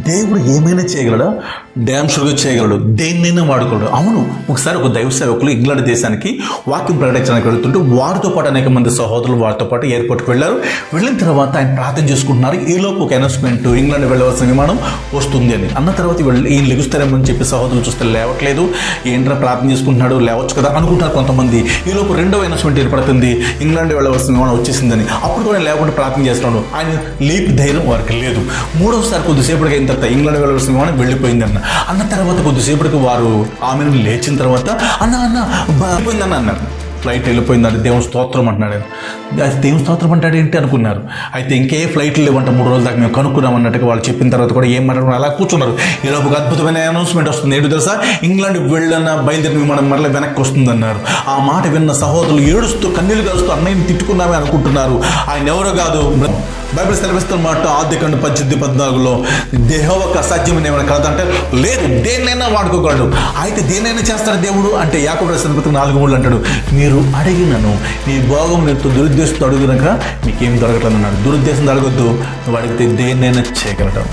దేవుడు ఏమైనా చేయగలడా? డ్యామ్ షూర్గా చేయగలడు. దేన్నైనా వాడుకోడు. అవును, ఒకసారి ఒక దైవ సేవకులు ఇంగ్లాండ్ దేశానికి వాక్యం ప్రకటించడానికి వెళ్తుంటే వారితో పాటు అనేక మంది సహోదరులు వారితో పాటు ఎయిర్పోర్ట్కి వెళ్ళారు. వెళ్ళిన తర్వాత ఆయన ప్రార్థన చేసుకుంటున్నారు. ఈలోపు ఒక అనౌన్స్మెంట్, ఇంగ్లాండ్ వెళ్ళవలసిన విమానం వస్తుంది అని అన్న తర్వాత ఈయన లెగుస్తారేమని చెప్పి సహోదరులు చూస్తే లేవట్లేదు. ఏంట్రా ప్రార్థన చేసుకుంటున్నాడు, లేవచ్చు కదా అనుకుంటున్నారు కొంతమంది. ఈలోపు రెండవ అనౌన్స్మెంట్ ఏర్పడుతుంది, ఇంగ్లాండ్ వెళ్ళవలసిన విమానం వచ్చేసిందని. అప్పుడు కూడా లేకుండా ప్రార్థన చేస్తున్నాడు. ఆయన లేపి ధైర్యం వారికి లేదు. మూడవసారి కొద్దిసేపటికి అయిన తర్వాత ఇంగ్లాండ్ వెళ్ళవలసిన విమానం వెళ్ళిపోయింది అన్న తర్వాత కొద్దిసేపటికి వారు ఆమెను లేచిన తర్వాత అన్న పోయిందన్న అన్నారు. ఫ్లైట్ వెళ్ళిపోయిందంటే దేవుని స్తోత్రం అంటున్నాడు. దేవుని స్తోత్రం అంటాడు ఏంటి అనుకున్నారు. అయితే ఇంకే ఫ్లైట్లు లేవంట 3 రోజుల దాకా మేము కనుక్కున్నాం అన్నట్టుగా వాళ్ళు చెప్పిన తర్వాత కూడా ఏం మాట్లాడుకున్నారు, అలా కూర్చున్నారు. ఈలోపు ఒక అద్భుతమైన అనౌన్స్మెంట్ వస్తుంది. ఏంటో తెలుసా? ఇంగ్లాండ్ వెళ్ళిన బయలుదేరిన విమానం మరలా వెనక్కి వస్తుంది అన్నారు. ఆ మాట విన్న సహోదరులు ఏడుస్తూ కన్నీళ్ళు కలుస్తూ అన్నయ్యని తిట్టుకున్నామే అనుకుంటున్నారు. ఆయన ఎవరో కాదు, బైబిల్ సెలవిస్తున్న మాట ఆదికాండం 18:14 యెహోవాకు అసాధ్యమని ఏమైనా కలదంటే లేదు, దేన్నైనా వాడుకోగలడు. అయితే దేన్నైనా చేస్తాడు దేవుడు అంటే యాకోబు రాసిన పత్రిక 4:3 అంటాడు, మీరు అడిగినను నీ భోగం నీతో దురుద్దేశంతో అడుగునక మీకేం దొరకట్లేదు అన్నాడు. దురుద్దేశం అడగొద్దు, నువ్వు అడిగితే దేన్నైనా చేయగలడు.